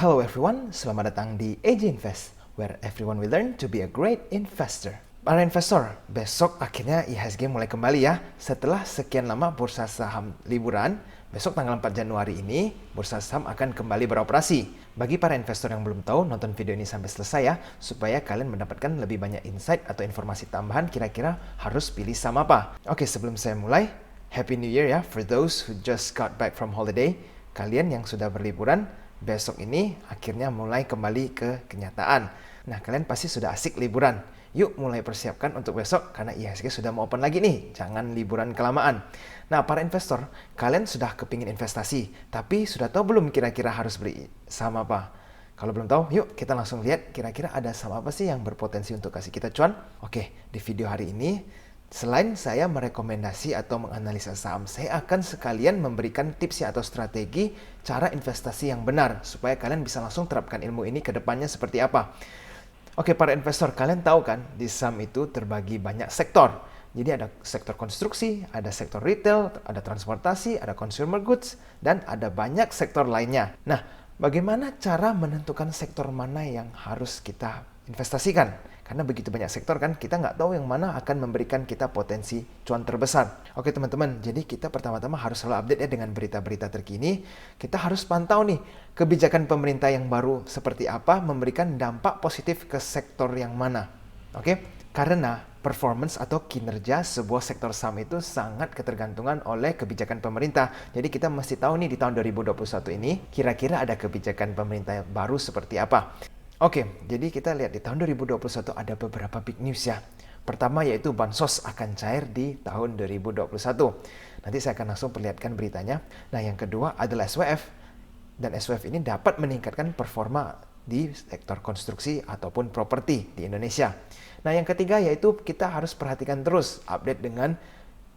Hello everyone, selamat datang di AJ Invest, where everyone will learn to be a great investor. Para investor, besok akhirnya IHSG mulai kembali ya. Setelah sekian lama bursa saham liburan, besok tanggal 4 Januari ini, bursa saham akan kembali beroperasi. Bagi para investor yang belum tahu, nonton video ini sampai selesai ya, supaya kalian mendapatkan lebih banyak insight atau informasi tambahan kira-kira harus pilih saham apa. Oke, sebelum saya mulai, Happy New Year ya, for those who just got back from holiday. Kalian yang sudah berliburan, besok ini akhirnya mulai kembali ke kenyataan. Nah, kalian pasti sudah asik liburan. Yuk mulai persiapkan untuk besok karena IHSG sudah mau open lagi nih. Jangan liburan kelamaan. Nah, para investor, kalian sudah kepingin investasi, tapi sudah tahu belum kira-kira harus beli saham apa? Kalau belum tahu, yuk kita langsung lihat kira-kira ada saham apa sih yang berpotensi untuk kasih kita cuan. Oke, di video hari ini, selain saya merekomendasi atau menganalisa saham, saya akan sekalian memberikan tips atau strategi cara investasi yang benar supaya kalian bisa langsung terapkan ilmu ini ke depannya seperti apa. Oke, para investor, kalian tahu kan di saham itu terbagi banyak sektor. Jadi ada sektor konstruksi, ada sektor retail, ada transportasi, ada consumer goods, dan ada banyak sektor lainnya. Nah, bagaimana cara menentukan sektor mana yang harus kita investasikan? Karena begitu banyak sektor kan, kita nggak tahu yang mana akan memberikan kita potensi cuan terbesar. Oke teman-teman, jadi kita pertama-tama harus selalu update ya dengan berita-berita terkini. Kita harus pantau nih, kebijakan pemerintah yang baru seperti apa, memberikan dampak positif ke sektor yang mana. Oke, karena performance atau kinerja sebuah sektor saham itu sangat ketergantungan oleh kebijakan pemerintah. Jadi kita mesti tahu nih di tahun 2021 ini, kira-kira ada kebijakan pemerintah baru seperti apa. Oke, jadi kita lihat di tahun 2021 ada beberapa big news ya. Pertama yaitu Bansos akan cair di tahun 2021. Nanti saya akan langsung perlihatkan beritanya. Nah, yang kedua adalah SWF. Dan SWF ini dapat meningkatkan performa di sektor konstruksi ataupun properti di Indonesia. Nah, yang ketiga yaitu kita harus perhatikan terus update dengan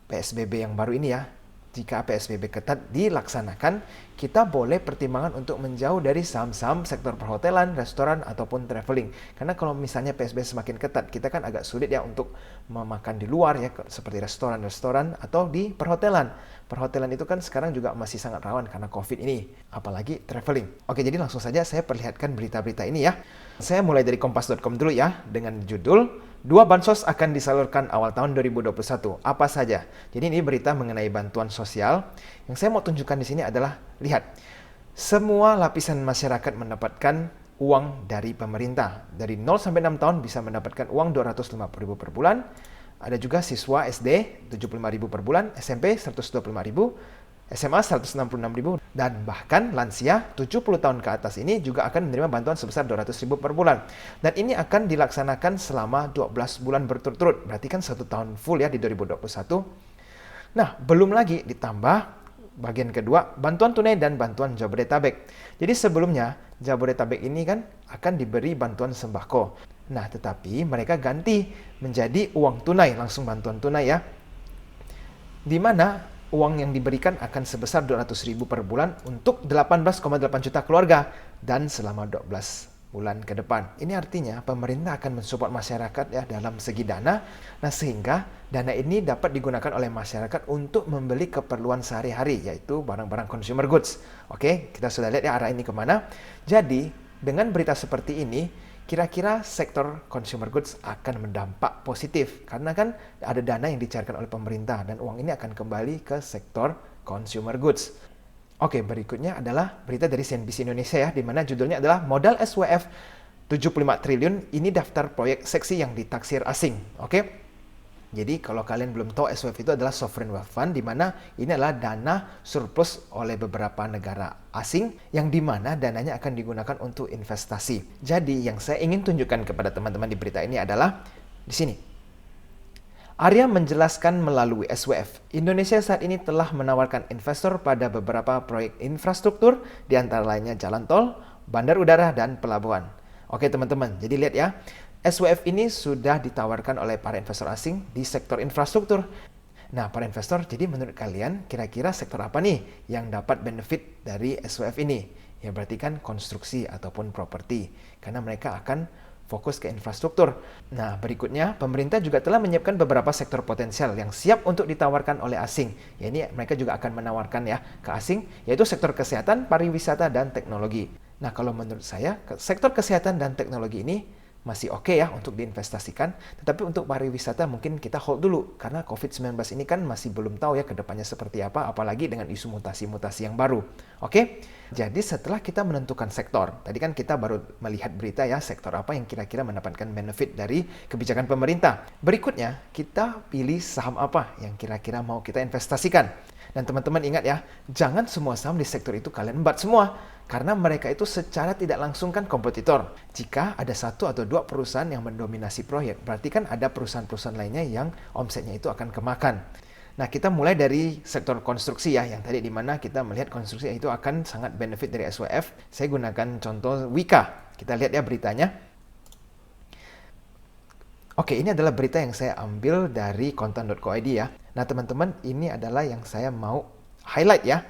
PSBB yang baru ini ya. Jika PSBB ketat dilaksanakan, kita boleh pertimbangan untuk menjauh dari saham-saham sektor perhotelan, restoran, ataupun traveling. Karena kalau misalnya PSBB semakin ketat, kita kan agak sulit ya untuk memakan di luar ya, seperti restoran-restoran atau di perhotelan. Perhotelan itu kan sekarang juga masih sangat rawan karena COVID ini, apalagi traveling. Oke, jadi langsung saja saya perlihatkan berita-berita ini ya. Saya mulai dari kompas.com dulu ya, dengan judul 2 bansos akan disalurkan awal tahun 2021. Apa saja? Jadi ini berita mengenai bantuan sosial. Yang saya mau tunjukkan di sini adalah, lihat, semua lapisan masyarakat mendapatkan uang dari pemerintah. Dari 0 sampai 6 tahun bisa mendapatkan uang 250.000 per bulan. Ada juga siswa SD 75.000 per bulan, SMP 125.000, SMA 166.000, dan bahkan lansia 70 tahun ke atas ini juga akan menerima bantuan sebesar 200.000 per bulan. Dan ini akan dilaksanakan selama 12 bulan berturut-turut, berarti kan 1 tahun full ya di 2021. Nah, belum lagi ditambah bagian kedua, bantuan tunai dan bantuan Jabodetabek. Jadi sebelumnya, Jabodetabek ini kan akan diberi bantuan sembako. Nah, tetapi mereka ganti menjadi uang tunai, langsung bantuan tunai ya. Di mana uang yang diberikan akan sebesar 200.000 per bulan untuk 18,8 juta keluarga dan selama 12 bulan ke depan. Ini artinya pemerintah akan mensupport masyarakat ya dalam segi dana. Nah, sehingga dana ini dapat digunakan oleh masyarakat untuk membeli keperluan sehari-hari, yaitu barang-barang consumer goods. Oke, kita sudah lihat ya arah ini kemana. Jadi, dengan berita seperti ini, kira-kira sektor consumer goods akan berdampak positif karena kan ada dana yang dicairkan oleh pemerintah dan uang ini akan kembali ke sektor consumer goods. Oke, berikutnya adalah berita dari CNBC Indonesia ya, di mana judulnya adalah modal SWF 75 triliun ini daftar proyek seksi yang ditaksir asing. Oke. Jadi kalau kalian belum tahu, SWF itu adalah Sovereign Wealth Fund, di mana ini adalah dana surplus oleh beberapa negara asing yang di mana dananya akan digunakan untuk investasi. Jadi yang saya ingin tunjukkan kepada teman-teman di berita ini adalah di sini. Arya menjelaskan melalui SWF, Indonesia saat ini telah menawarkan investor pada beberapa proyek infrastruktur, di antara lainnya jalan tol, bandar udara, dan pelabuhan. Oke teman-teman, jadi lihat ya. SWF ini sudah ditawarkan oleh para investor asing di sektor infrastruktur. Nah, para investor, jadi menurut kalian kira-kira sektor apa nih yang dapat benefit dari SWF ini? Ya berarti kan konstruksi ataupun properti, karena mereka akan fokus ke infrastruktur. Nah, berikutnya, pemerintah juga telah menyiapkan beberapa sektor potensial yang siap untuk ditawarkan oleh asing. Ya, ini mereka juga akan menawarkan ya ke asing, yaitu sektor kesehatan, pariwisata, dan teknologi. Nah, kalau menurut saya, sektor kesehatan dan teknologi ini masih oke ya untuk diinvestasikan. Tetapi untuk pariwisata mungkin kita hold dulu. Karena COVID-19 ini kan masih belum tahu ya ke depannya seperti apa, apalagi dengan isu mutasi-mutasi yang baru. Oke? Jadi setelah kita menentukan sektor, tadi kan kita baru melihat berita ya, sektor apa yang kira-kira mendapatkan benefit dari kebijakan pemerintah. Berikutnya, kita pilih saham apa yang kira-kira mau kita investasikan. Dan teman-teman ingat ya, jangan semua saham di sektor itu kalian embat semua. Karena mereka itu secara tidak langsung kan kompetitor. Jika ada satu atau dua perusahaan yang mendominasi proyek, berarti kan ada perusahaan-perusahaan lainnya yang omsetnya itu akan kemakan. Nah, kita mulai dari sektor konstruksi ya, yang tadi di mana kita melihat konstruksi itu akan sangat benefit dari SWF. Saya gunakan contoh Wika. Kita lihat ya beritanya. Oke, ini adalah berita yang saya ambil dari kontan.co.id ya. Nah, teman-teman, ini adalah yang saya mau highlight ya.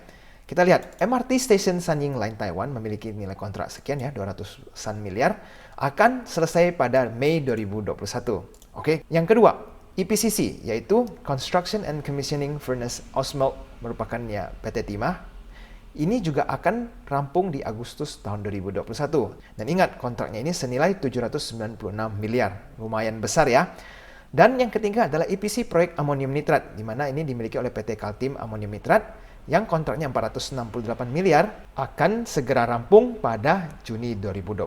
Kita lihat, MRT Station Sanying Line Taiwan memiliki nilai kontrak sekian ya, 200-an miliar, akan selesai pada Mei 2021. Oke, yang kedua, EPCC, yaitu Construction and Commissioning Furnace Ausmelt, merupakan ya PT Timah. Ini juga akan rampung di Agustus tahun 2021. Dan ingat, kontraknya ini senilai 796 miliar, lumayan besar ya. Dan yang ketiga adalah EPC proyek amonium nitrat, di mana ini dimiliki oleh PT Kaltim Amonium Nitrat, yang kontraknya 468 miliar akan segera rampung pada Juni 2021.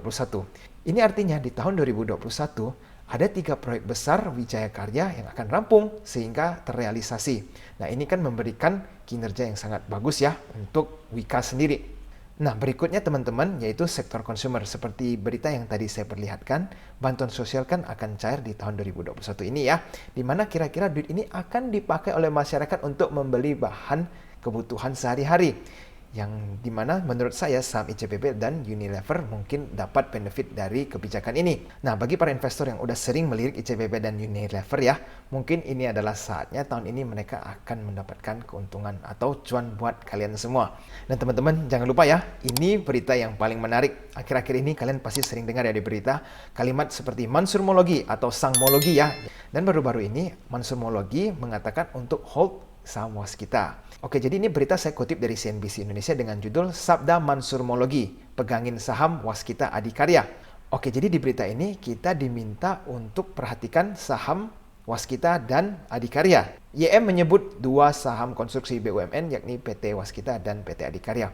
Ini artinya di tahun 2021 ada 3 proyek besar Wijaya Karya yang akan rampung sehingga terrealisasi. Nah, ini kan memberikan kinerja yang sangat bagus ya untuk Wika sendiri. Nah, berikutnya teman-teman yaitu sektor consumer. Seperti berita yang tadi saya perlihatkan, bantuan sosial kan akan cair di tahun 2021 ini ya. Di mana kira-kira duit ini akan dipakai oleh masyarakat untuk membeli bahan kebutuhan sehari-hari, yang dimana menurut saya saham ICBP dan Unilever mungkin dapat benefit dari kebijakan ini. Nah, bagi para investor yang udah sering melirik ICBP dan Unilever ya, mungkin ini adalah saatnya tahun ini mereka akan mendapatkan keuntungan atau cuan buat kalian semua. Dan teman-teman jangan lupa ya, ini berita yang paling menarik. Akhir-akhir ini kalian pasti sering dengar ya di berita kalimat seperti mansurmologi atau sangmologi ya. Dan baru-baru ini mansurmologi mengatakan untuk hold saham Waskita. Oke, jadi ini berita saya kutip dari CNBC Indonesia dengan judul Sabda Mansurmologi, Pegangin Saham Waskita Adikarya. Oke, jadi di berita ini kita diminta untuk perhatikan saham Waskita dan Adikarya. YM menyebut 2 saham konstruksi BUMN yakni PT Waskita dan PT Adikarya.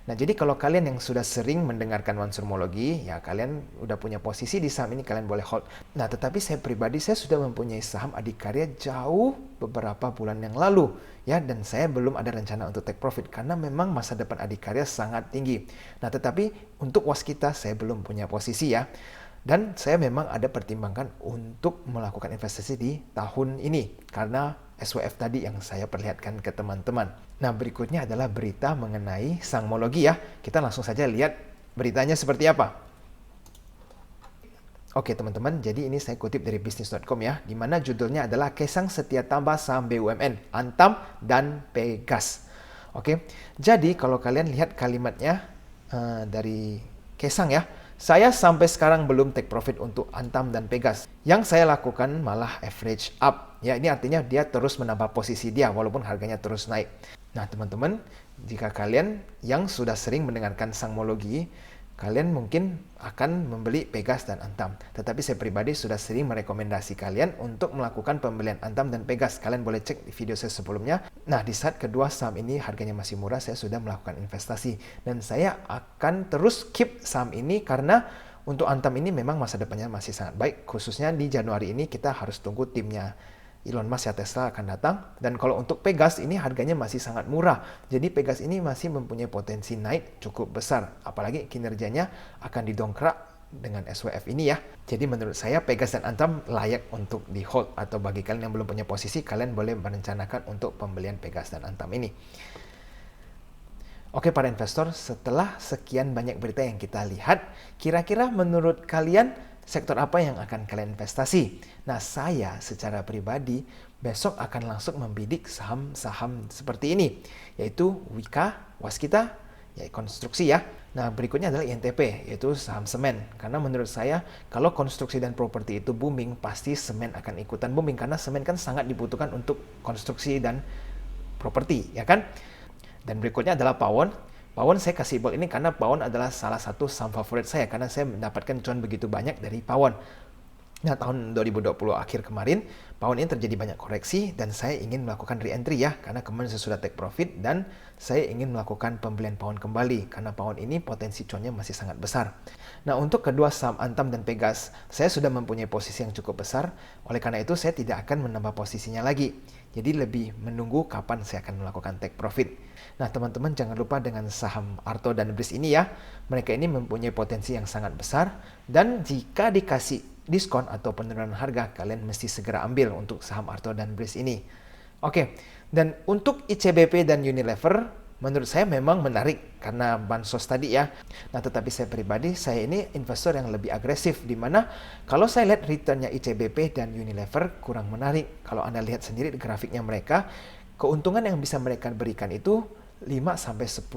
Nah, jadi kalau kalian yang sudah sering mendengarkan mansurmologi, ya kalian udah punya posisi di saham ini, kalian boleh hold. Nah, tetapi saya pribadi, saya sudah mempunyai saham Adikarya jauh beberapa bulan yang lalu. Ya, dan saya belum ada rencana untuk take profit karena memang masa depan Adikarya sangat tinggi. Nah, tetapi untuk Waskita saya belum punya posisi ya. Dan saya memang ada pertimbangan untuk melakukan investasi di tahun ini karena SWF tadi yang saya perlihatkan ke teman-teman. Nah, berikutnya adalah berita mengenai sangmologi ya. Kita langsung saja lihat beritanya seperti apa. Oke teman-teman, jadi ini saya kutip dari bisnis.com ya, di mana judulnya adalah Kaesang Setia Tambah Saham BUMN, Antam dan Pegas. Oke, jadi kalau kalian lihat kalimatnya dari Kaesang ya, saya sampai sekarang belum take profit untuk Antam dan Pegas. Yang saya lakukan malah average up. Ya, ini artinya dia terus menambah posisi dia walaupun harganya terus naik. Nah teman-teman, jika kalian yang sudah sering mendengarkan sangmologi, kalian mungkin akan membeli Pegas dan Antam. Tetapi saya pribadi sudah sering merekomendasi kalian untuk melakukan pembelian Antam dan Pegas. Kalian boleh cek di video saya sebelumnya. Nah, di saat kedua saham ini harganya masih murah, saya sudah melakukan investasi. Dan saya akan terus keep saham ini karena untuk Antam ini memang masa depannya masih sangat baik. Khususnya di Januari ini kita harus tunggu timnya Elon Musk ya Tesla akan datang. Dan kalau untuk Pegas ini harganya masih sangat murah. Jadi Pegas ini masih mempunyai potensi naik cukup besar. Apalagi kinerjanya akan didongkrak dengan SWF ini ya. Jadi menurut saya Pegas dan Antam layak untuk di hold. Atau bagi kalian yang belum punya posisi, kalian boleh merencanakan untuk pembelian Pegas dan Antam ini. Oke para investor, setelah sekian banyak berita yang kita lihat, kira-kira menurut kalian sektor apa yang akan kalian investasi? Nah, saya secara pribadi besok akan langsung membidik saham-saham seperti ini, yaitu Wika, Waskita, ya konstruksi ya. Nah, berikutnya adalah INTP, yaitu saham semen. Karena menurut saya, kalau konstruksi dan properti itu booming, pasti semen akan ikutan booming. Karena semen kan sangat dibutuhkan untuk konstruksi dan properti, ya kan? Dan berikutnya adalah Pawon. Pawon saya kasih bold ini karena Pawon adalah salah satu saham favorit saya karena saya mendapatkan cuan begitu banyak dari Pawon. Nah, tahun 2020 akhir kemarin, Pawon ini terjadi banyak koreksi dan saya ingin melakukan re-entry ya, karena kemarin saya sudah take profit dan saya ingin melakukan pembelian Pawon kembali karena Pawon ini potensi cuannya masih sangat besar. Nah, untuk kedua saham Antam dan Pegas, saya sudah mempunyai posisi yang cukup besar, oleh karena itu saya tidak akan menambah posisinya lagi. Jadi lebih menunggu kapan saya akan melakukan take profit. Nah, teman-teman jangan lupa dengan saham Arto dan Bris ini ya, mereka ini mempunyai potensi yang sangat besar dan jika dikasih diskon atau penurunan harga, kalian mesti segera ambil untuk saham Arto dan Bris ini. Oke, dan untuk ICBP dan Unilever, menurut saya memang menarik karena bansos tadi ya. Nah, tetapi saya pribadi, saya ini investor yang lebih agresif, di mana kalau saya lihat returnnya ICBP dan Unilever kurang menarik. Kalau Anda lihat sendiri di grafiknya mereka, keuntungan yang bisa mereka berikan itu 5-10%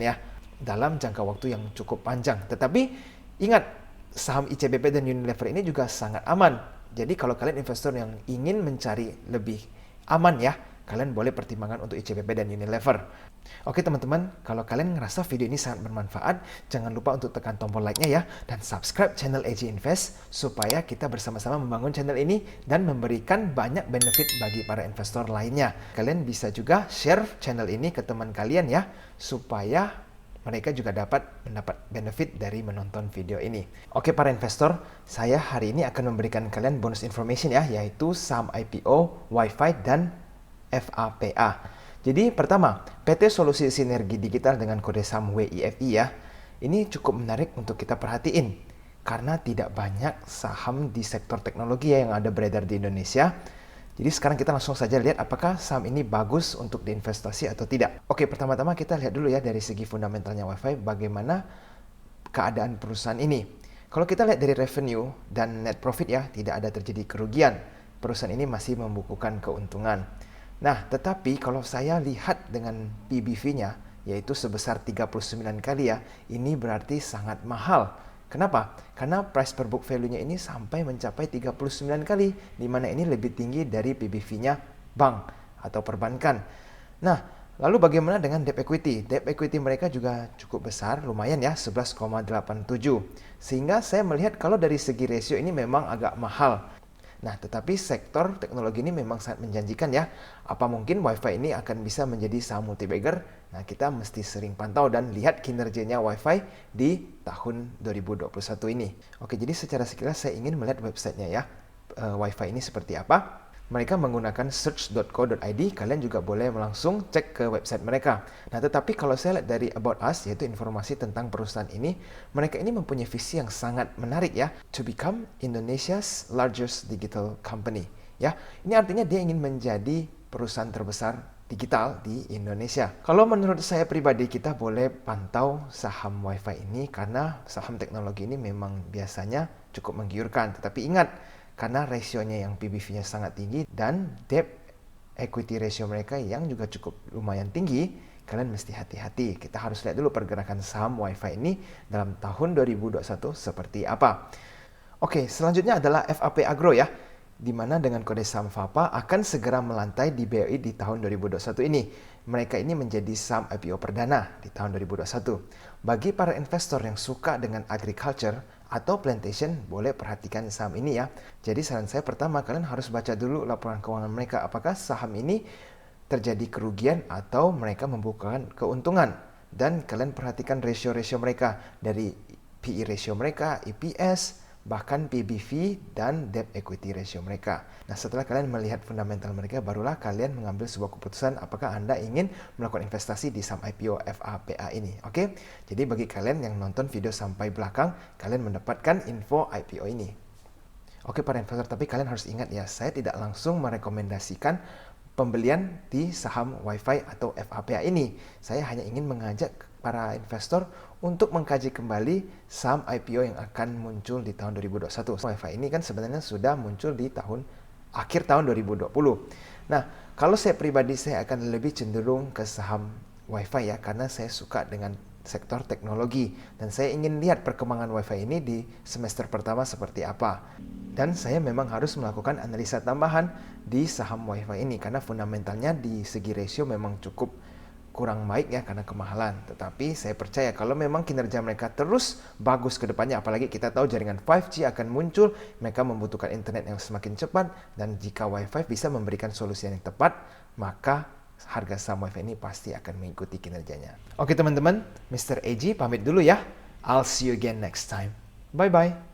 ya, dalam jangka waktu yang cukup panjang. Tetapi ingat, saham ICBP dan Unilever ini juga sangat aman. Jadi kalau kalian investor yang ingin mencari lebih aman ya, kalian boleh pertimbangkan untuk ICBP dan Unilever. Oke teman-teman, kalau kalian ngerasa video ini sangat bermanfaat, jangan lupa untuk tekan tombol like-nya ya, dan subscribe channel AJ Invest, supaya kita bersama-sama membangun channel ini dan memberikan banyak benefit bagi para investor lainnya. Kalian bisa juga share channel ini ke teman kalian ya, supaya mereka juga dapat mendapat benefit dari menonton video ini. Oke para investor, saya hari ini akan memberikan kalian bonus information ya, yaitu saham IPO, Wi-Fi, dan FAPA. Jadi pertama, PT Solusi Sinergi Digital dengan kode saham WIFI ya, ini cukup menarik untuk kita perhatiin. Karena tidak banyak saham di sektor teknologi ya yang ada beredar di Indonesia. Jadi sekarang kita langsung saja lihat apakah saham ini bagus untuk diinvestasi atau tidak. Oke, pertama-tama kita lihat dulu ya dari segi fundamentalnya Wi-Fi bagaimana keadaan perusahaan ini. Kalau kita lihat dari revenue dan net profit ya, tidak ada terjadi kerugian. Perusahaan ini masih membukukan keuntungan. Nah, tetapi kalau saya lihat dengan PBV-nya, yaitu sebesar 39 kali ya, ini berarti sangat mahal. Kenapa? Karena price per book value-nya ini sampai mencapai 39 kali, di mana ini lebih tinggi dari PBV-nya bank atau perbankan. Nah, lalu bagaimana dengan debt equity? Debt equity mereka juga cukup besar, lumayan ya, 11,87. Sehingga saya melihat kalau dari segi rasio ini memang agak mahal. Nah, tetapi sektor teknologi ini memang sangat menjanjikan ya. Apa mungkin Wi-Fi ini akan bisa menjadi saham multibagger? Nah, kita mesti sering pantau dan lihat kinerjanya Wi-Fi di tahun 2021 ini. Oke, jadi secara sekilas saya ingin melihat websitenya ya. Wi-Fi ini seperti apa? Mereka menggunakan search.co.id, kalian juga boleh langsung cek ke website mereka. Nah, tetapi kalau saya lihat dari About Us, yaitu informasi tentang perusahaan ini, mereka ini mempunyai visi yang sangat menarik ya, to become Indonesia's largest digital company. Ya, ini artinya dia ingin menjadi perusahaan terbesar digital di Indonesia. Kalau menurut saya pribadi, kita boleh pantau saham Wi-Fi ini karena saham teknologi ini memang biasanya cukup menggiurkan. Tetapi ingat, karena rasionya yang PBV-nya sangat tinggi dan debt equity ratio mereka yang juga cukup lumayan tinggi, kalian mesti hati-hati. Kita harus lihat dulu pergerakan saham Wi-Fi ini dalam tahun 2021 seperti apa. Oke, selanjutnya adalah FAP Agro ya, di mana dengan kode saham FAPA akan segera melantai di BOI di tahun 2021 ini. Mereka ini menjadi saham IPO perdana di tahun 2021. Bagi para investor yang suka dengan agriculture atau plantation, boleh perhatikan saham ini ya. Jadi saran saya pertama, kalian harus baca dulu laporan keuangan mereka. Apakah saham ini terjadi kerugian atau mereka membukukan keuntungan. Dan kalian perhatikan rasio-rasio mereka. Dari PE ratio mereka, EPS, bahkan PBV dan debt equity ratio mereka. Nah, setelah kalian melihat fundamental mereka, barulah kalian mengambil sebuah keputusan apakah Anda ingin melakukan investasi di saham IPO FAPA ini. Oke? Jadi bagi kalian yang nonton video sampai belakang, kalian mendapatkan info IPO ini. Oke para investor, tapi kalian harus ingat ya, saya tidak langsung merekomendasikan pembelian di saham Wi-Fi atau FAPA ini. Saya hanya ingin mengajak para investor untuk mengkaji kembali saham IPO yang akan muncul di tahun 2021. Wi-Fi ini kan sebenarnya sudah muncul di akhir tahun 2020. Nah, kalau saya pribadi, saya akan lebih cenderung ke saham Wi-Fi ya, karena saya suka dengan sektor teknologi dan saya ingin lihat perkembangan Wi-Fi ini di semester pertama seperti apa. Dan saya memang harus melakukan analisa tambahan di saham Wi-Fi ini karena fundamentalnya di segi rasio memang cukup kurang baik ya karena kemahalan. Tetapi saya percaya kalau memang kinerja mereka terus bagus ke depannya, apalagi kita tahu jaringan 5G akan muncul, mereka membutuhkan internet yang semakin cepat, dan jika Wi-Fi bisa memberikan solusi yang tepat, maka harga saham Wi-Fi ini pasti akan mengikuti kinerjanya. Oke teman-teman, Mr. AG pamit dulu ya. I'll see you again next time. Bye-bye.